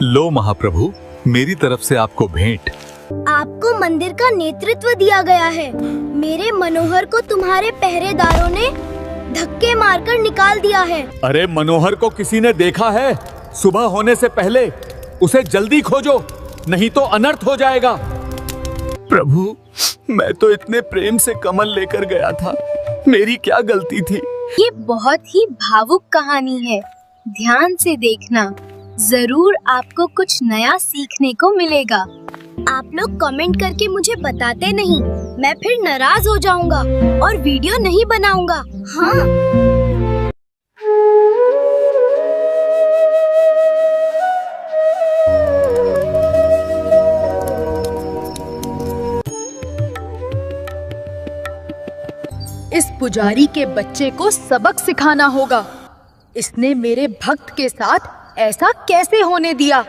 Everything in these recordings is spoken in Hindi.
लो महाप्रभु, मेरी तरफ से आपको भेंट। आपको मंदिर का नेतृत्व दिया गया है। मेरे मनोहर को तुम्हारे पहरेदारों ने धक्के मारकर निकाल दिया है। अरे मनोहर को किसी ने देखा है? सुबह होने से पहले उसे जल्दी खोजो, नहीं तो अनर्थ हो जाएगा। प्रभु, मैं तो इतने प्रेम से कमल लेकर गया था, मेरी क्या गलती थी? ये बहुत ही भावुक कहानी है, ध्यान से देखना, जरूर आपको कुछ नया सीखने को मिलेगा। आप लोग कमेंट करके मुझे बताते नहीं, मैं फिर नाराज हो जाऊंगा और वीडियो नहीं बनाऊंगा। हाँ। इस पुजारी के बच्चे को सबक सिखाना होगा। इसने मेरे भक्त के साथ ऐसा कैसे होने दिया?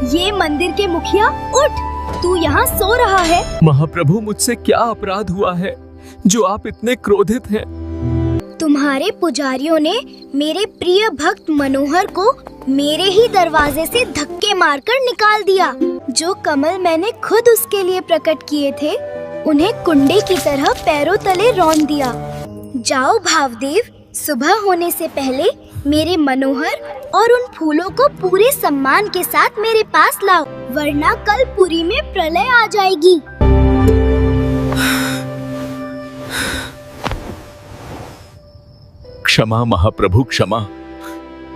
ये मंदिर के मुखिया, उठ, तू यहाँ सो रहा है? महाप्रभु, मुझसे क्या अपराध हुआ है जो आप इतने क्रोधित हैं? तुम्हारे पुजारियों ने मेरे प्रिय भक्त मनोहर को मेरे ही दरवाजे से धक्के मारकर निकाल दिया। जो कमल मैंने खुद उसके लिए प्रकट किए थे, उन्हें कुंडे की तरह पैरों तले रौंद दिया। जाओ भावदेव, सुबह होने से पहले मेरे मनोहर और उन फूलों को पूरे सम्मान के साथ मेरे पास लाओ, वरना कल पुरी में प्रलय आ जाएगी। क्षमा महाप्रभु, क्षमा।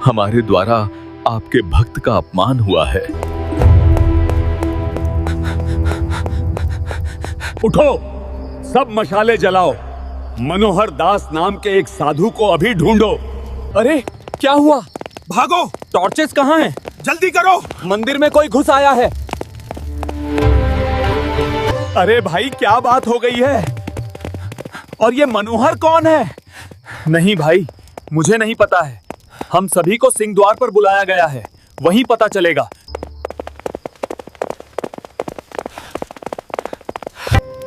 हमारे द्वारा आपके भक्त का अपमान हुआ है। उठो, सब मशाले जलाओ। मनोहर दास नाम के एक साधु को अभी ढूंढो। अरे क्या हुआ? भागो, टॉर्चेस कहाँ हैं? जल्दी करो। मंदिर में कोई घुस आया है। अरे भाई, क्या बात हो गई है? और ये मनोहर कौन है? नहीं भाई, मुझे नहीं पता है। हम सभी को सिंह द्वार पर बुलाया गया है, वहीं पता चलेगा।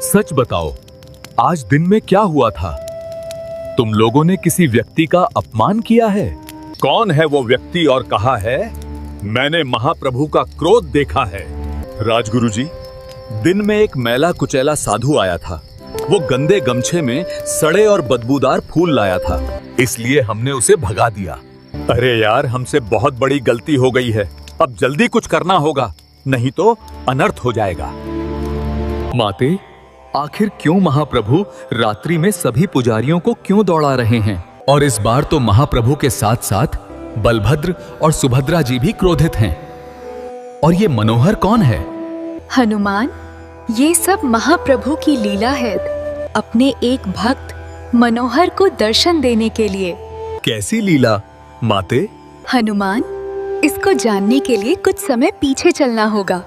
सच बताओ, आज दिन में क्या हुआ था? तुम लोगों ने किसी व्यक्ति का अपमान किया है? कौन है वो व्यक्ति और कहा है? मैंने महाप्रभु का क्रोध देखा है। राजगुरु जी, दिन में एक मैला कुचैला साधु आया था। वो गंदे गमछे में सड़े और बदबूदार फूल लाया था, इसलिए हमने उसे भगा दिया। अरे यार, हमसे बहुत बड़ी गलती हो गई है। अब जल्दी कुछ करना होगा, नहीं तो अनर्थ हो जाएगा। माते, आखिर क्यों महाप्रभु रात्रि में सभी पुजारियों को क्यों दौड़ा रहे हैं? और इस बार तो महाप्रभु के साथ साथ बलभद्र और सुभद्रा जी भी क्रोधित हैं। और ये मनोहर कौन है? हनुमान, ये सब महाप्रभु की लीला है, अपने एक भक्त मनोहर को दर्शन देने के लिए। कैसी लीला माते? हनुमान, इसको जानने के लिए कुछ समय पीछे चलना होगा।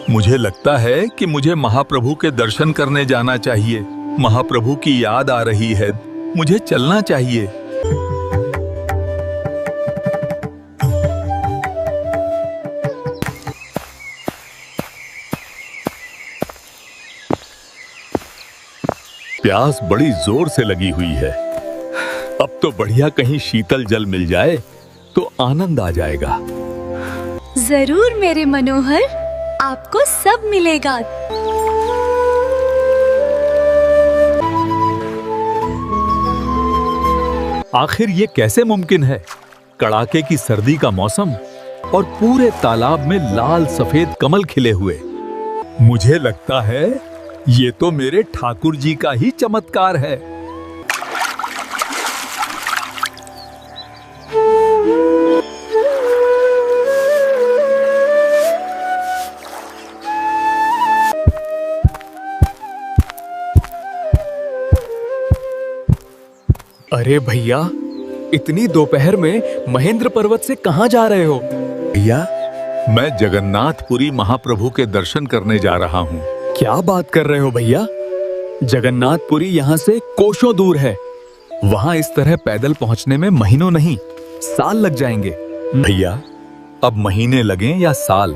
मुझे लगता है कि मुझे महाप्रभु के दर्शन करने जाना चाहिए। महाप्रभु की याद आ रही है, मुझे चलना चाहिए। प्यास बड़ी जोर से लगी हुई है। अब तो बढ़िया कहीं शीतल जल मिल जाए तो आनंद आ जाएगा। जरूर मेरे मनोहर, आपको सब मिलेगा। आखिर ये कैसे मुमकिन है? कड़ाके की सर्दी का मौसम और पूरे तालाब में लाल सफेद कमल खिले हुए। मुझे लगता है ये तो मेरे ठाकुर जी का ही चमत्कार है। अरे भैया, इतनी दोपहर में महेंद्र पर्वत से कहाँ जा रहे हो? भैया, मैं जगन्नाथपुरी महाप्रभु के दर्शन करने जा रहा हूँ। क्या बात कर रहे हो भैया? जगन्नाथपुरी यहाँ से कोसों दूर है। वहाँ इस तरह पैदल पहुँचने में महीनों नहीं, साल लग जाएंगे। भैया, अब महीने लगें या साल,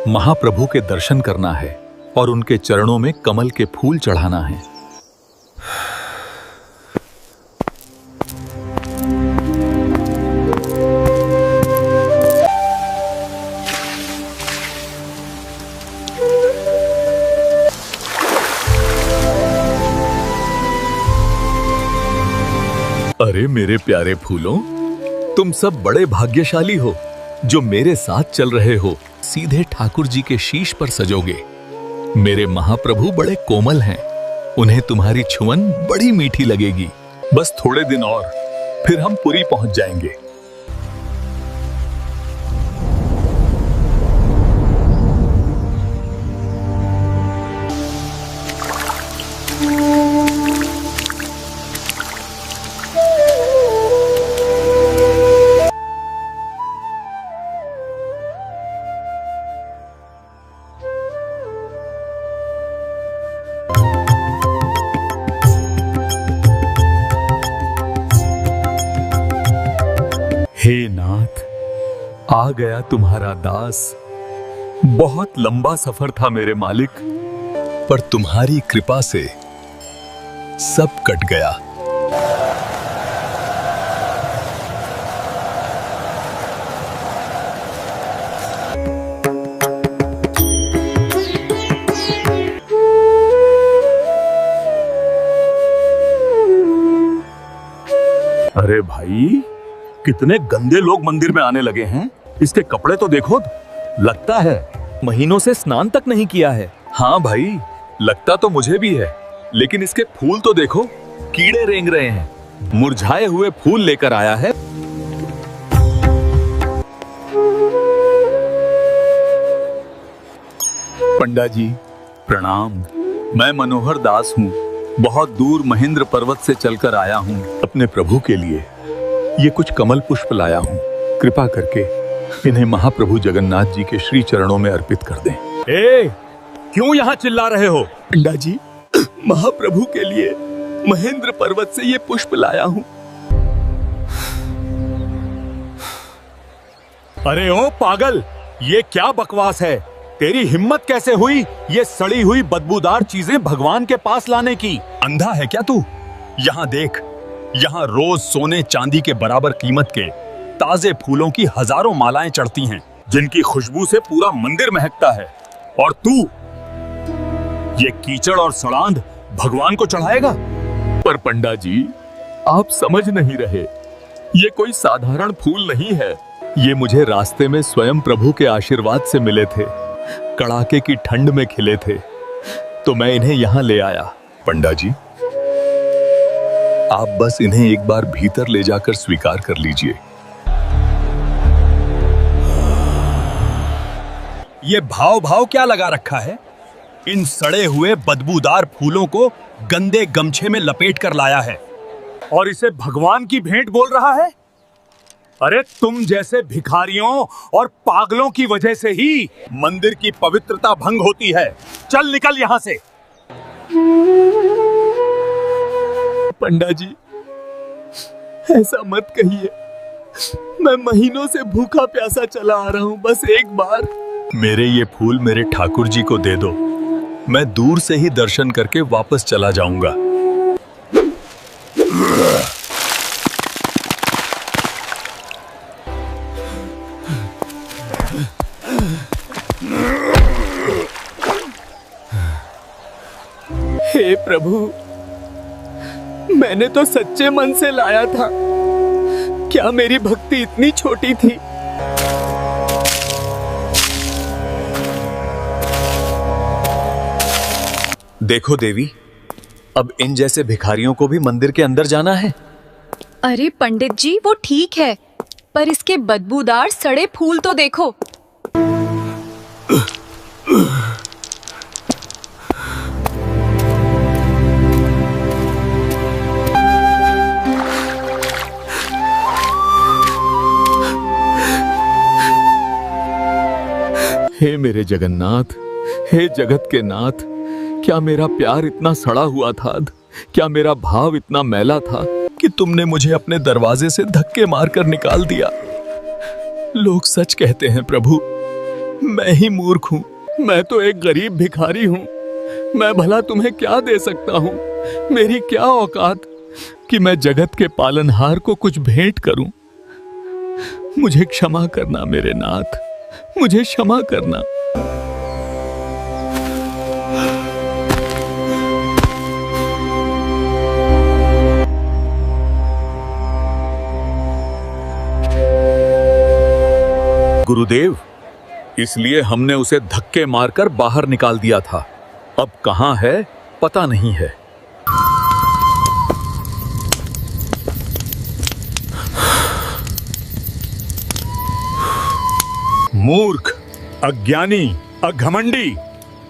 महाप्रभु के दर्शन करना है और उनके चरणों में कमल के फूल चढ़ाना है। अरे मेरे प्यारे फूलों, तुम सब बड़े भाग्यशाली हो जो मेरे साथ चल रहे हो। सीधे ठाकुर जी के शीश पर सजोगे। मेरे महाप्रभु बड़े कोमल हैं, उन्हें तुम्हारी छुअन बड़ी मीठी लगेगी। बस थोड़े दिन और, फिर हम पुरी पहुंच जाएंगे। हे नाथ, आ गया तुम्हारा दास। बहुत लंबा सफर था मेरे मालिक, पर तुम्हारी कृपा से सब कट गया। अरे भाई, कितने गंदे लोग मंदिर में आने लगे हैं। इसके कपड़े तो देखो, लगता है महीनों से स्नान तक नहीं किया है। हाँ भाई, लगता तो मुझे भी है, लेकिन इसके फूल तो देखो, कीड़े रेंग रहे हैं। मुरझाए हुए फूल लेकर आया है। पंडा जी प्रणाम। मैं मनोहर दास हूँ, बहुत दूर महेंद्र पर्वत से चलकर आया हूँ। अपने प्रभु के लिए ये कुछ कमल पुष्प लाया हूँ। कृपा करके इन्हें महाप्रभु जगन्नाथ जी के श्री चरणों में अर्पित कर दें। क्यों यहाँ चिल्ला रहे हो? पंडा जी, महाप्रभु के लिए महेंद्र पर्वत से ये पुष्प लाया हूँ। अरे ओ पागल, ये क्या बकवास है? तेरी हिम्मत कैसे हुई ये सड़ी हुई बदबूदार चीजें भगवान के पास लाने की? अंधा है क्या तू? यहाँ देख, यहाँ रोज सोने चांदी के बराबर कीमत के ताजे फूलों की हजारों मालाएं चढ़ती हैं, जिनकी खुशबू से पूरा मंदिर महकता है। और तू ये कीचड़ और सड़ांध भगवान को चढ़ाएगा? पर पंडा जी, आप समझ नहीं रहे। ये कोई साधारण फूल नहीं है। ये मुझे रास्ते में स्वयं प्रभु के आशीर्वाद से मिले थे। कड़ाके की ठंड में खिले थे, तो मैं इन्हें यहाँ ले आया। पंडा जी, आप बस इन्हें एक बार भीतर ले जाकर स्वीकार कर लीजिए। ये भाव भाव क्या लगा रखा है? इन सड़े हुए बदबूदार फूलों को गंदे गमछे में लपेट कर लाया है और इसे भगवान की भेंट बोल रहा है? अरे तुम जैसे भिखारियों और पागलों की वजह से ही मंदिर की पवित्रता भंग होती है। चल निकल यहाँ से। पंडा जी, ऐसा मत कहिए। मैं महीनों से भूखा प्यासा चला आ रहा हूँ। बस एक बार मेरे ये फूल मेरे ठाकुर जी को दे दो। मैं दूर से ही दर्शन करके वापस चला जाऊंगा। हे प्रभु, मैंने तो सच्चे मन से लाया था। क्या मेरी भक्ति इतनी छोटी थी? देखो देवी, अब इन जैसे भिखारियों को भी मंदिर के अंदर जाना है। अरे पंडित जी, वो ठीक है, पर इसके बदबूदार सड़े फूल तो देखो। हे मेरे जगन्नाथ, हे जगत के नाथ, क्या मेरा प्यार इतना सड़ा हुआ था? क्या मेरा भाव इतना मैला था कि तुमने मुझे अपने दरवाजे से धक्के मारकर निकाल दिया। लोग सच कहते हैं प्रभु, मैं ही मूर्ख हूँ। मैं तो एक गरीब भिखारी हूँ। मैं भला तुम्हें क्या दे सकता हूँ? मेरी क्या औकात कि मैं जगत के पालनहार को कुछ भेंट करूं। मुझे क्षमा करना मेरे नाथ, मुझे क्षमा करना। गुरुदेव, इसलिए हमने उसे धक्के मारकर बाहर निकाल दिया था। अब कहां है पता नहीं है। मूर्ख, अज्ञानी, अघमंडी,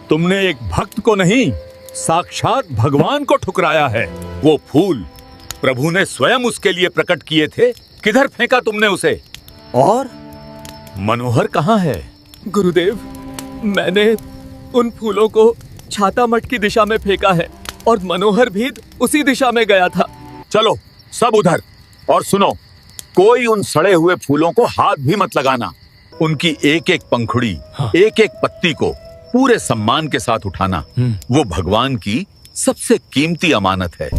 तुमने एक भक्त को नहीं, साक्षात भगवान को ठुकराया है। वो फूल प्रभु ने स्वयं उसके लिए प्रकट किए थे, किधर फेंका तुमने उसे? और मनोहर कहाँ है? गुरुदेव, मैंने उन फूलों को छाता मठ की दिशा में फेंका है और मनोहर भी उसी दिशा में गया था। चलो सब उधर। और सुनो, कोई उन सड़े हुए फूलों को हाथ भी मत लगाना। उनकी एक एक पंखुड़ी, एक एक पत्ती को पूरे सम्मान के साथ उठाना। वो भगवान की सबसे कीमती अमानत है।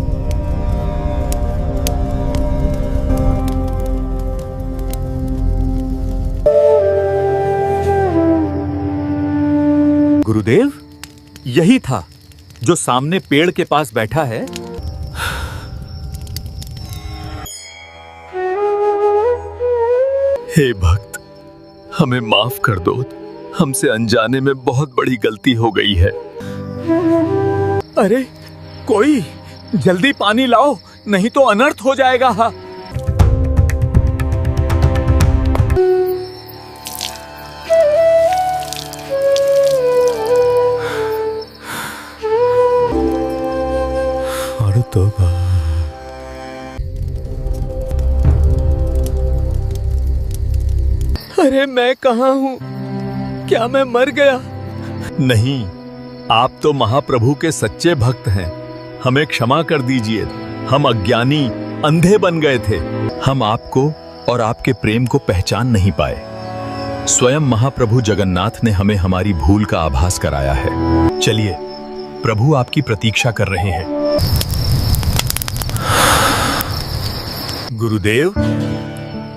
गुरुदेव, यही था जो सामने पेड़ के पास बैठा है। हे भक्त, हमें माफ कर दो। हमसे अनजाने में बहुत बड़ी गलती हो गई है। अरे कोई जल्दी पानी लाओ, नहीं तो अनर्थ हो जाएगा। हाँ, अरे मैं कहाँ हूँ? क्या मैं मर गया? नहीं, आप तो महाप्रभु के सच्चे भक्त हैं। हमें क्षमा कर दीजिए। हम अज्ञानी, अंधे बन गए थे। हम आपको और आपके प्रेम को पहचान नहीं पाए। स्वयं महाप्रभु जगन्नाथ ने हमें हमारी भूल का आभास कराया है। चलिए, प्रभु आपकी प्रतीक्षा कर रहे हैं। गुरुदेव,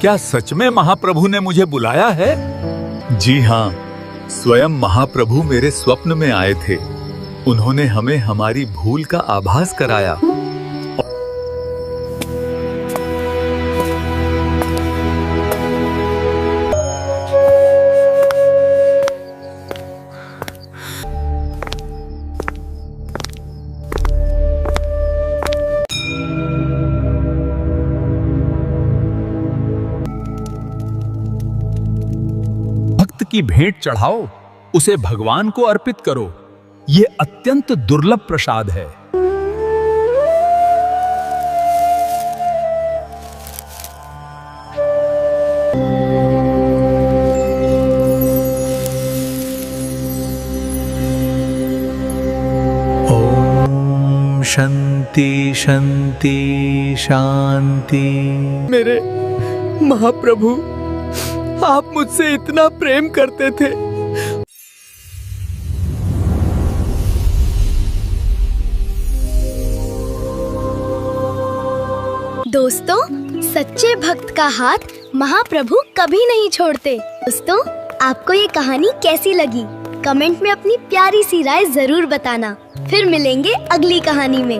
क्या सच में महाप्रभु ने मुझे बुलाया है? जी हाँ, स्वयं महाप्रभु मेरे स्वप्न में आए थे। उन्होंने हमें हमारी भूल का आभास कराया। की भेंट चढ़ाओ, उसे भगवान को अर्पित करो। ये अत्यंत दुर्लभ प्रसाद है। ओम शांति शांति शांति। मेरे महाप्रभु, आप मुझसे इतना प्रेम करते थे। दोस्तों, सच्चे भक्त का हाथ महाप्रभु कभी नहीं छोड़ते। दोस्तों, आपको ये कहानी कैसी लगी? कमेंट में अपनी प्यारी सी राय जरूर बताना। फिर मिलेंगे अगली कहानी में।